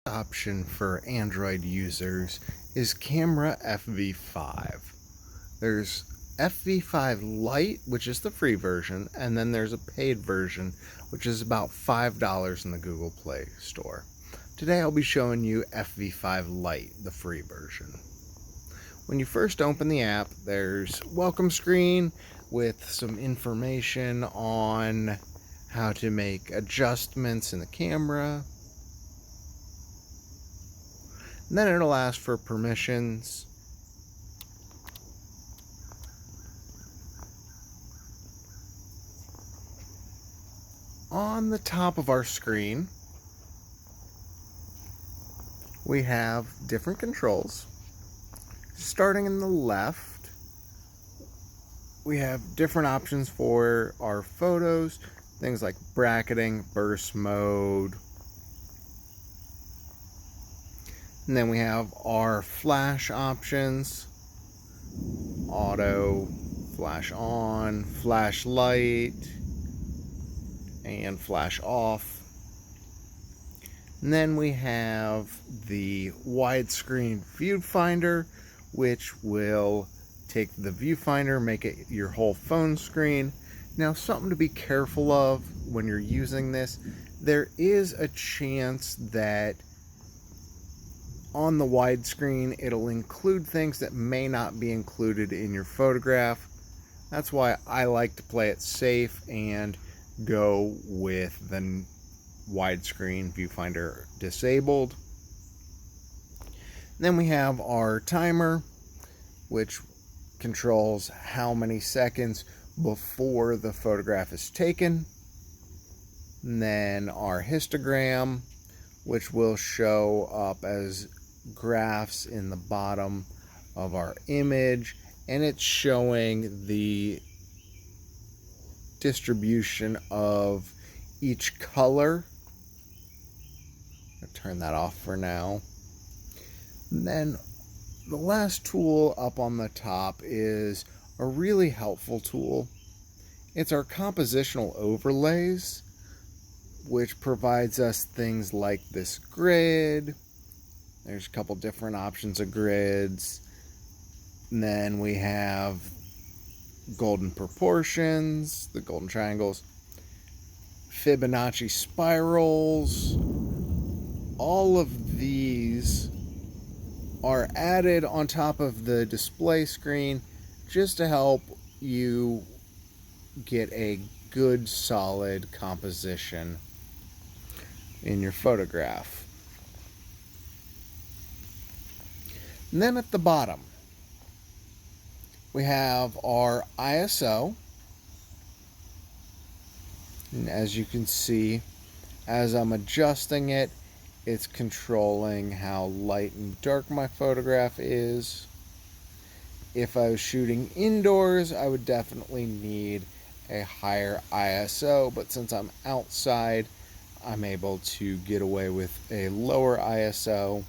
option for Android users is camera FV-5. There's FV-5 Lite, which is the free version, and then there's a paid version, which is about $5 in the Google Play Store. Today I'll be showing you FV-5 Lite, the free version. When you first open the app, there's a welcome screen with some information on how to make adjustments in the camera. And then it'll ask for permissions. On the top of our screen, we have different controls. Starting in the left, we have different options for our photos, things like bracketing, burst mode. And then we have our flash options: auto, flash on, flashlight, and flash off. And then we have the widescreen viewfinder, which will take the viewfinder, make it your whole phone screen. Now, something to be careful of when you're using this, there is a chance that on the widescreen it'll include things that may not be included in your photograph. That's why I like to play it safe and go with the widescreen viewfinder disabled. Then we have our timer, which controls how many seconds before the photograph is taken. And then our histogram, which will show up as graphs in the bottom of our image, and it's showing the distribution of each color. I'll turn that off for now. And then the last tool up on the top is a really helpful tool. It's our compositional overlays, which provides us things like this grid. There's a couple different options of grids. And then we have golden proportions, the golden triangles, Fibonacci spirals. All of these are added on top of the display screen just to help you get a good solid composition in your photograph. And then at the bottom we have our ISO, and as you can see, as I'm adjusting it, it's controlling how light and dark my photograph is. If I was shooting indoors, I would definitely need a higher ISO, but since I'm outside, I'm able to get away with a lower ISO.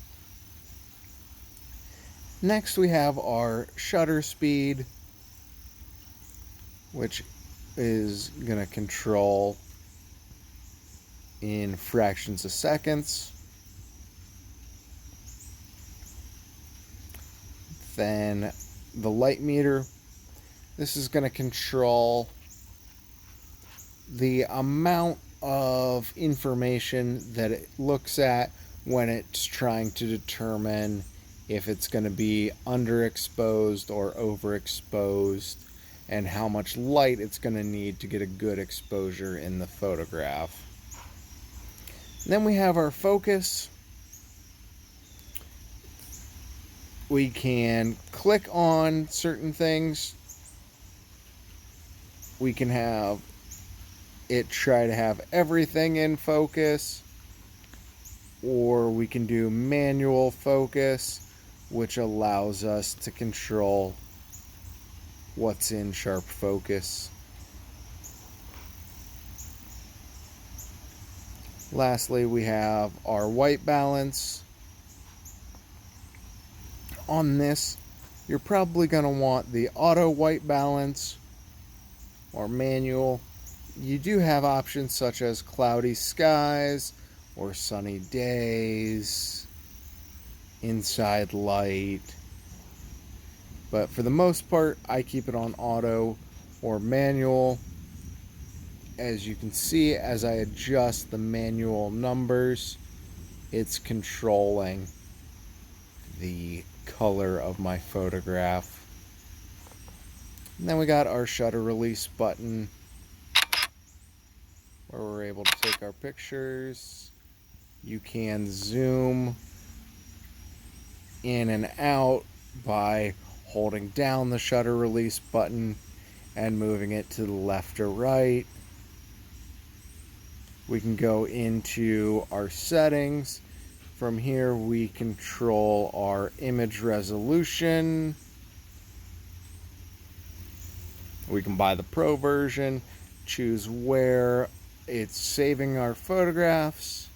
Next, we have our shutter speed, which is going to control in fractions of seconds. Then the light meter, this is going to control the amount of information that it looks at when it's trying to determine if it's going to be underexposed or overexposed, and how much light it's going to need to get a good exposure in the photograph. And then we have our focus. We can click on certain things. We can have it try to have everything in focus, or we can do manual focus, which allows us to control what's in sharp focus. Lastly, we have our white balance. On this, you're probably going to want the auto white balance or manual. You do have options such as cloudy skies or sunny days, inside light. But for the most part, I keep it on auto or manual. As you can see, as I adjust the manual numbers, it's controlling the color of my photograph. And then we got our shutter release button, where we're able to take our pictures. You can zoom in and out by holding down the shutter release button and moving it to the left or right. We can go into our settings. From here we control our image resolution. We can buy the Pro version, choose where it's saving our photographs.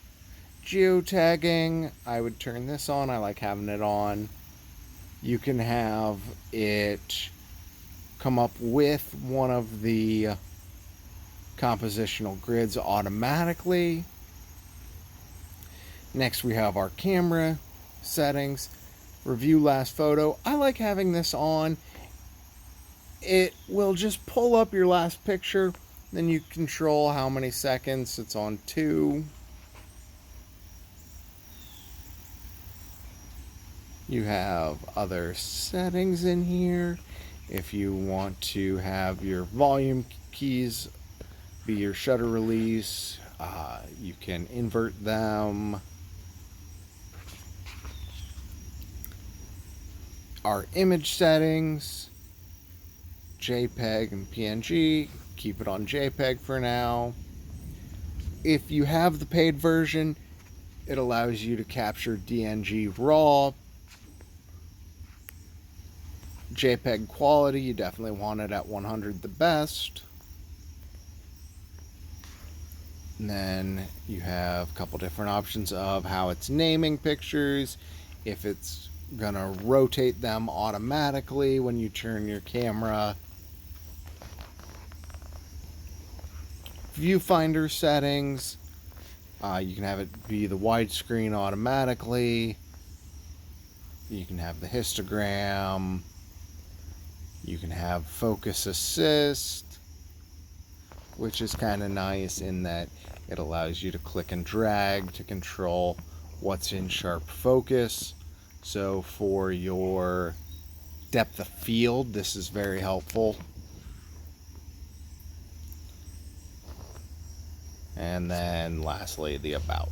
Geotagging, I would turn this on. I like having it on. You can have it come up with one of the compositional grids automatically. Next we have our camera settings. Review last photo. I like having this on. It will just pull up your last picture, then you control how many seconds it's on to. You have other settings in here. If you want to have your volume keys be your shutter release, you can invert them. Our image settings, JPEG and PNG, keep it on JPEG for now. If you have the paid version, it allows you to capture DNG RAW. JPEG quality, you definitely want it at 100 the best. And then you have a couple different options of how it's naming pictures, if it's gonna rotate them automatically when you turn your camera. Viewfinder settings, you can have it be the widescreen automatically. You can have the histogram. You can have focus assist, which is kind of nice in that it allows you to click and drag to control what's in sharp focus. So for your depth of field, this is very helpful. And then lastly, the about.